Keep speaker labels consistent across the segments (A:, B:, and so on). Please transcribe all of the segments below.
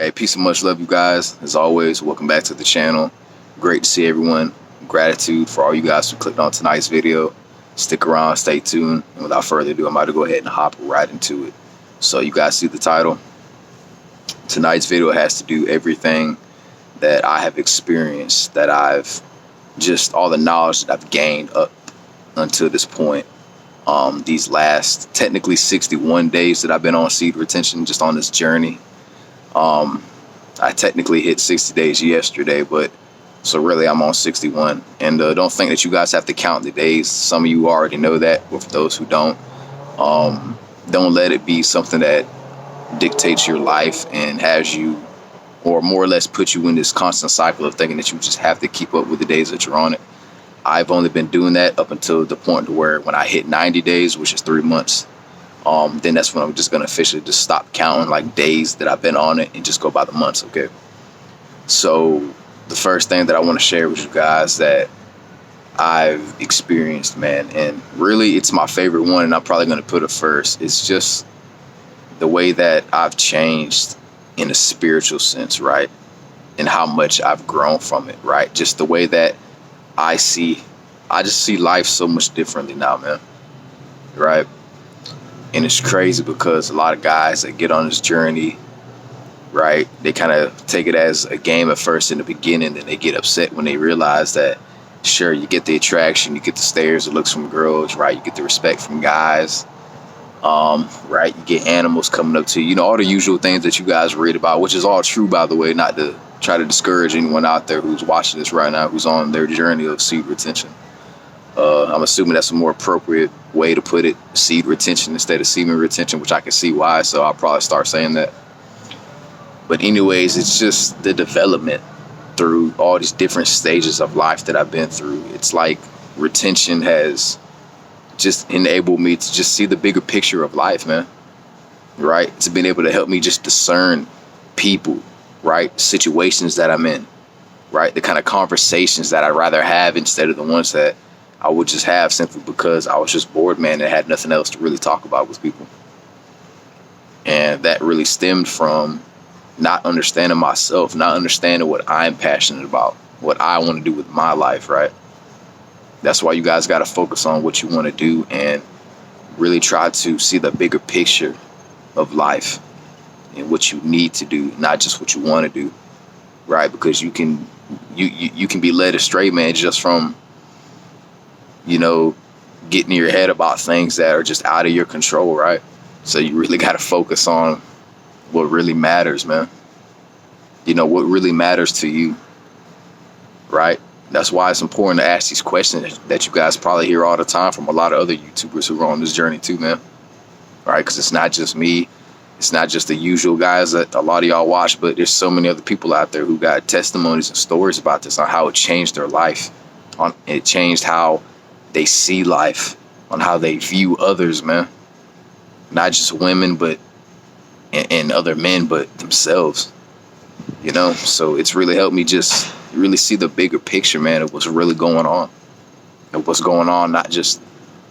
A: Hey, peace and much love, you guys. As always, welcome back to the channel. Great to see everyone. Gratitude for all you guys who clicked on tonight's video. Stick around, stay tuned. And without further ado, I'm about to go ahead and hop right into it. So you guys see the title. Tonight's video has to do everything that I have experienced, that I've just all the knowledge that I've gained up until this point. These last technically 61 days that I've been on seed retention, just on this journey. I technically hit 60 days yesterday, but so really I'm on 61. And don't think that you guys have to count the days. Some of you already know that, but for those who don't let it be something that dictates your life and has you, or more or less put you in this constant cycle of thinking that you just have to keep up with the days that you're on it. I've only been doing that up until the point where when I hit 90 days, which is 3 months, then that's when I'm just going to officially just stop counting like days that I've been on it and just go by the months, okay? So the first thing that I want to share with you guys that I've experienced, man, and really it's my favorite one, and I'm probably going to put it first. It's just the way that I've changed in a spiritual sense, right? And how much I've grown from it, right? Just the way that I just see life so much differently now, man, right? And it's crazy because a lot of guys that get on this journey, right, they kind of take it as a game at first in the beginning, and they get upset when they realize that, sure, you get the attraction, you get the stares, the looks from girls, right, you get the respect from guys, right, you get animals coming up to you, all the usual things that you guys read about, which is all true, by the way, not to try to discourage anyone out there who's watching this right now, who's on their journey of seed retention. I'm assuming that's a more appropriate way to put it, seed retention instead of semen retention, which I can see why, so I'll probably start saying that. But anyways, it's just the development through all these different stages of life that I've been through. It's like retention has just enabled me to just see the bigger picture of life, man, right? It's been able to help me just discern people, right? Situations that I'm in, right? The kind of conversations that I'd rather have instead of the ones that I would just have simply because I was just bored, man, and had nothing else to really talk about with people. And that really stemmed from not understanding myself, not understanding what I'm passionate about, what I want to do with my life, right? That's why you guys got to focus on what you want to do and really try to see the bigger picture of life and what you need to do, not just what you want to do, right? Because you can be led astray, man, just from getting in your head about things that are just out of your control, right? So you really got to focus on what really matters, man. What really matters to you, right? That's why it's important to ask these questions that you guys probably hear all the time from a lot of other YouTubers who are on this journey too, man. Right? Because it's not just me. It's not just the usual guys that a lot of y'all watch, but there's so many other people out there who got testimonies and stories about this, on how it changed their life. It changed how they see life, on how they view others, man. Not just women, but and other men, but themselves. So it's really helped me just really see the bigger picture, man, of what's really going on. And what's going on, not just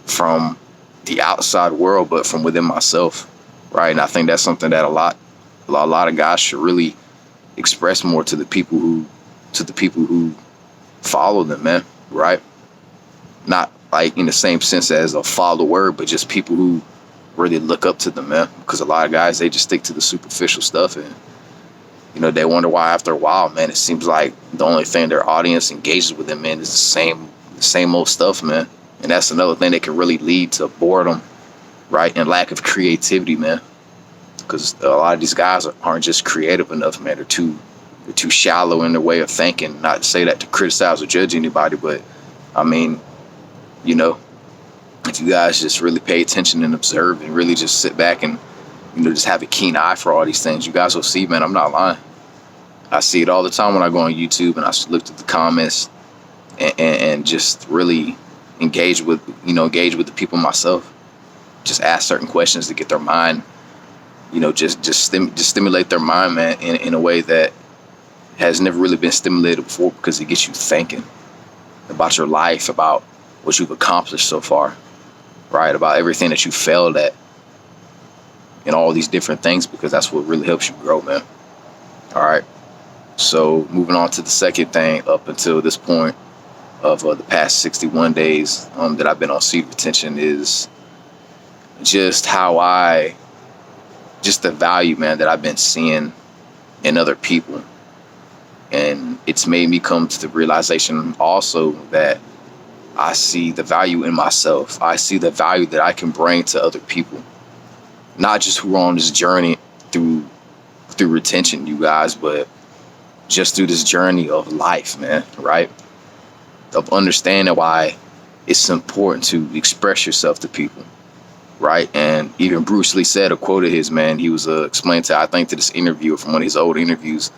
A: from the outside world, but from within myself, right? And I think that's something that a lot of guys should really express more to the people who follow them, man, right? Not like in the same sense as a follower, but just people who really look up to them, man. Because a lot of guys, they just stick to the superficial stuff, and they wonder why after a while, man, it seems like the only thing their audience engages with them, man, is the same old stuff, man. And that's another thing that can really lead to boredom, right, and lack of creativity, man. Because a lot of these guys aren't just creative enough, man. They're too shallow in their way of thinking. Not to say that to criticize or judge anybody, but I mean, if you guys just really pay attention and observe and really just sit back and, just have a keen eye for all these things, you guys will see, man, I'm not lying. I see it all the time when I go on YouTube and I look at the comments and just really engage with the people myself. Just ask certain questions to get their mind, just stimulate their mind, man, in a way that has never really been stimulated before, because it gets you thinking about your life, about what you've accomplished so far, right? About everything that you failed at and all these different things, because that's what really helps you grow, man. All right. So moving on to the second thing up until this point of the past 61 days that I've been on seed retention is just just the value, man, that I've been seeing in other people. And it's made me come to the realization also that I see the value in myself. I see the value that I can bring to other people, not just who are on this journey through retention, you guys, but just through this journey of life, man, right? Of understanding why it's important to express yourself to people, right? And even Bruce Lee said, a quote of his, man, he was explaining to, I think, to this interviewer from one of his old interviews,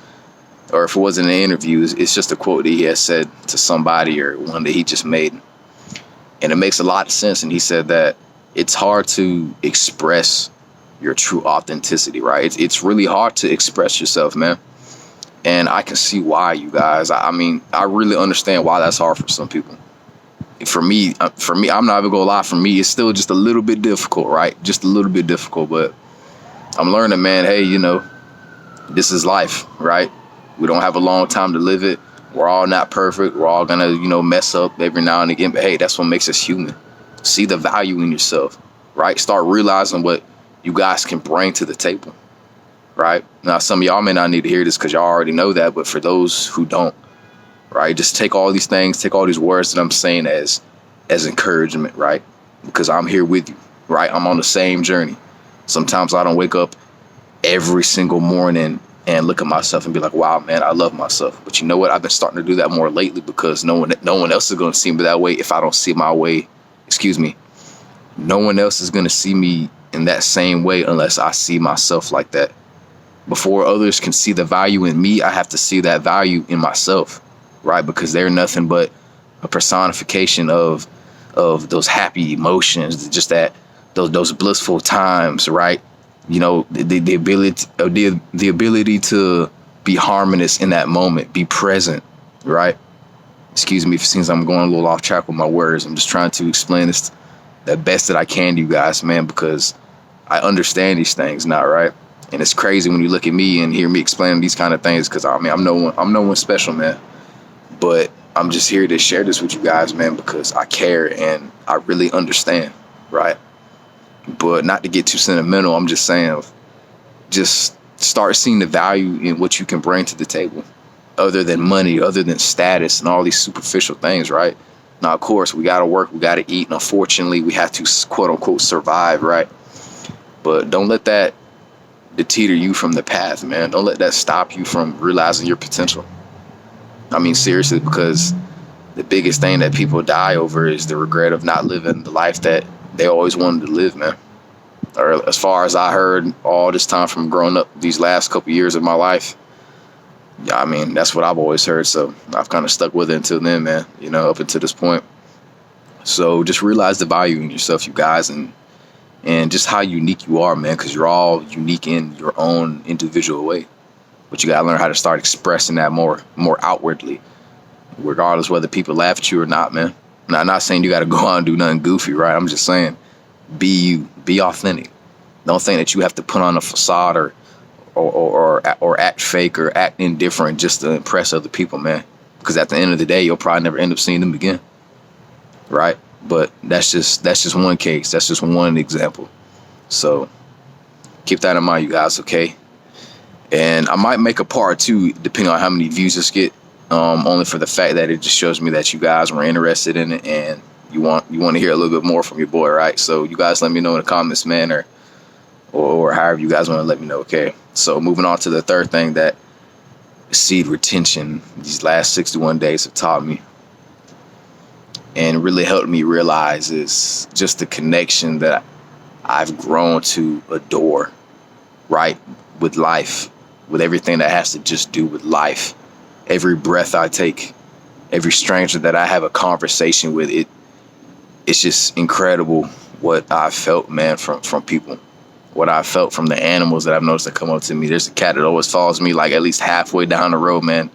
A: or if it wasn't an interview, it's just a quote that he has said to somebody or one that he just made. And it makes a lot of sense. And he said that it's hard to express your true authenticity, right? It's really hard to express yourself, man. And I can see why, you guys. I mean, I really understand why that's hard for some people. For me, I'm not even gonna lie. For me, it's still just a little bit difficult, right? Just a little bit difficult. But I'm learning, man. Hey, this is life, right? We don't have a long time to live it. We're all not perfect. We're all gonna, mess up every now and again. But hey, that's what makes us human. See the value in yourself, right? Start realizing what you guys can bring to the table, right? Now, some of y'all may not need to hear this because y'all already know that. But for those who don't, right, just take all these things, take all these words that I'm saying as encouragement, right? Because I'm here with you, right? I'm on the same journey. Sometimes I don't wake up every single morning and look at myself and be like, wow, man, I love myself. But you know what? I've been starting to do that more lately because no one else is going to see me that way if I don't see my way. No one else is going to see me in that same way unless I see myself like that. Before others can see the value in me, I have to see that value in myself, right? Because they're nothing but a personification of those happy emotions, just those blissful times, right? The ability to be harmonious in that moment, be present, right? Excuse me if it seems I'm going a little off track with my words. I'm just trying to explain this the best that I can to you guys, man, because I understand these things now, right? And it's crazy when you look at me and hear me explaining these kind of things, because I mean, I'm no one special, man. But I'm just here to share this with you guys, man, because I care and I really understand, right? But not to get too sentimental, I'm just saying, just start seeing the value in what you can bring to the table, other than money, other than status and all these superficial things, right? Now, of course, we got to work, we got to eat, and unfortunately, we have to, quote unquote, survive, right? But don't let that deter you from the path, man. Don't let that stop you from realizing your potential. I mean, seriously, because the biggest thing that people die over is the regret of not living the life that they always wanted to live, man. Or as far as I heard all this time from growing up these last couple years of my life, yeah, I mean, that's what I've always heard. So I've kind of stuck with it until then, man, up until this point. So just realize the value in yourself, you guys, and just how unique you are, man, because you're all unique in your own individual way. But you got to learn how to start expressing that more outwardly, regardless whether people laugh at you or not, man. Now, I'm not saying you got to go out and do nothing goofy, right? I'm just saying, be you, be authentic. Don't think that you have to put on a facade or act fake or act indifferent just to impress other people, man. Because at the end of the day, you'll probably never end up seeing them again, right? But that's just one case. That's just one example. So keep that in mind, you guys, okay? And I might make a part 2, depending on how many views this get. Only for the fact that it just shows me that you guys were interested in it and you want to hear a little bit more from your boy, right? So you guys let me know in the comments, man, or however you guys want to let me know, okay? So moving on to the third thing that seed retention these last 61 days have taught me and really helped me realize is just the connection that I've grown to adore, right? With life, with everything that has to just do with life. Every breath I take, every stranger that I have a conversation with, it's just incredible what I felt, man, from people. What I felt from the animals that I've noticed that come up to me. There's a cat that always follows me like at least halfway down the road, man.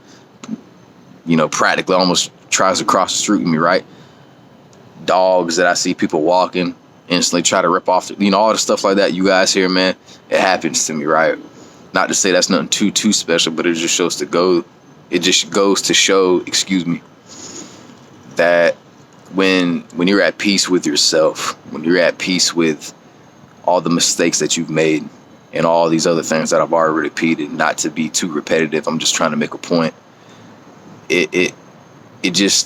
A: Practically almost tries to cross the street with me, right? Dogs that I see people walking, instantly try to rip off, all the stuff like that you guys hear, man. It happens to me, right? Not to say that's nothing too special, but it just shows to go. It just goes to show, excuse me, that when you're at peace with yourself, when you're at peace with all the mistakes that you've made and all these other things that I've already repeated, not to be too repetitive, I'm just trying to make a point. It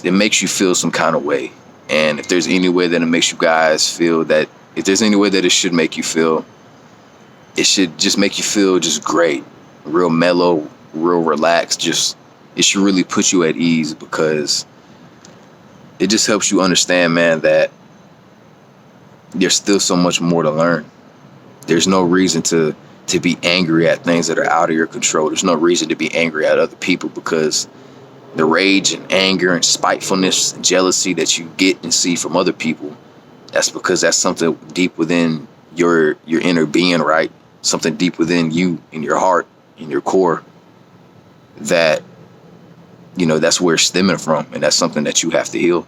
A: makes you feel some kind of way. And if there's any way that it makes you guys feel that, if there's any way that it should make you feel, it should just make you feel just great, real mellow, real relaxed. Just, it should really put you at ease, because it just helps you understand, man, that there's still so much more to learn. There's no reason to be angry at things that are out of your control. There's no reason to be angry at other people, because the rage and anger and spitefulness and jealousy that you get and see from other people, that's because that's something deep within your inner being, right? Something deep within you, in your heart, in your core, that, you know, that's where it's stemming from. And that's something that you have to heal,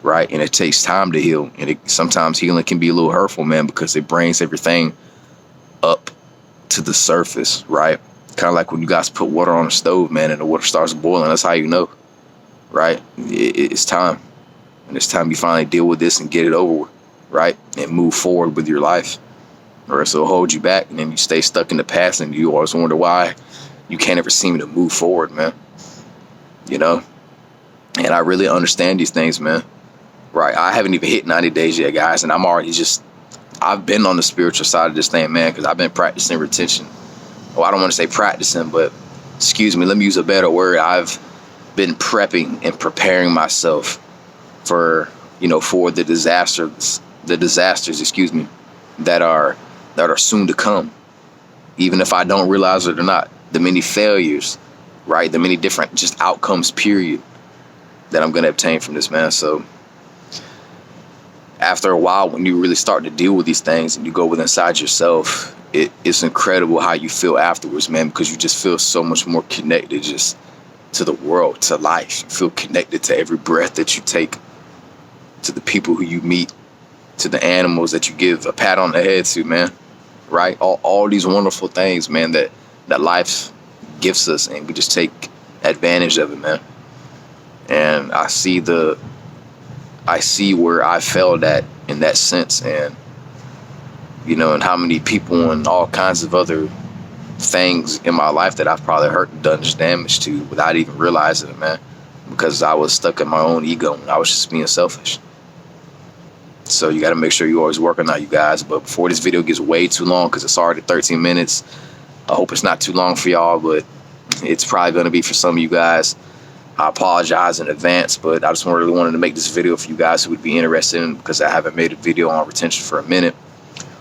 A: right? And it takes time to heal. And sometimes healing can be a little hurtful, man, because it brings everything up to the surface, right? Kind of like when you guys put water on the stove, man, and the water starts boiling. That's how you know, right? It's time. And it's time you finally deal with this and get it over with, right? And move forward with your life. Or else it'll hold you back, and then you stay stuck in the past, and you always wonder why you can't ever seem to move forward, man. You know? And I really understand these things, man. Right? I haven't even hit 90 days yet, guys, and I'm already I've been on the spiritual side of this thing, man, because I've been practicing retention. Well, I don't want to say practicing, but excuse me, let me use a better word. I've been prepping and preparing myself for, you know, for the disasters, excuse me, that are soon to come, even if I don't realize it or not. The many failures, right? The many different just outcomes, period, that I'm going to obtain from this, man. So after a while, when you really start to deal with these things and you go inside yourself, it's incredible how you feel afterwards, man, because you just feel so much more connected just to the world, to life. You feel connected to every breath that you take, to the people who you meet, to the animals that you give a pat on the head to, man, right? All these wonderful things, man, that life gives us, and we just take advantage of it, man. And I see where I failed at in that sense, and, you know, and how many people and all kinds of other things in my life that I've probably hurt and done damage to without even realizing it, man, because I was stuck in my own ego and I was just being selfish. So you got to make sure you're always working on you guys. But before this video gets way too long, because it's already 13 minutes, I hope it's not too long for y'all, but it's probably going to be for some of you guys. I apologize in advance, but I just really wanted to make this video for you guys who would be interested in, because I haven't made a video on retention for a minute.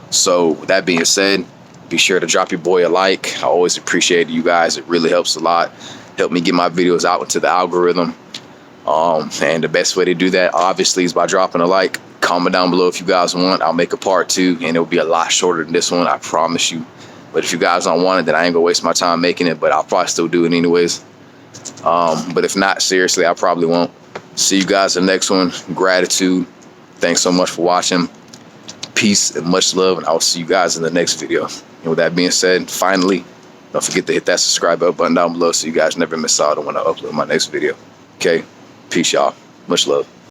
A: So with that being said, be sure to drop your boy a like. I always appreciate you guys. It really helps a lot. Help me get my videos out into the algorithm. And the best way to do that, obviously, is by dropping a like. Comment down below if you guys want. I'll make a part 2, and it'll be a lot shorter than this one, I promise you. But if you guys don't want it, then I ain't gonna waste my time making it, but I'll probably still do it anyways. But if not, seriously, I probably won't. See you guys in the next one. Gratitude. Thanks so much for watching. Peace and much love, and I will see you guys in the next video. And with that being said, finally, don't forget to hit that subscribe button down below so you guys never miss out on when I upload my next video. Okay? Peace, y'all. Much love.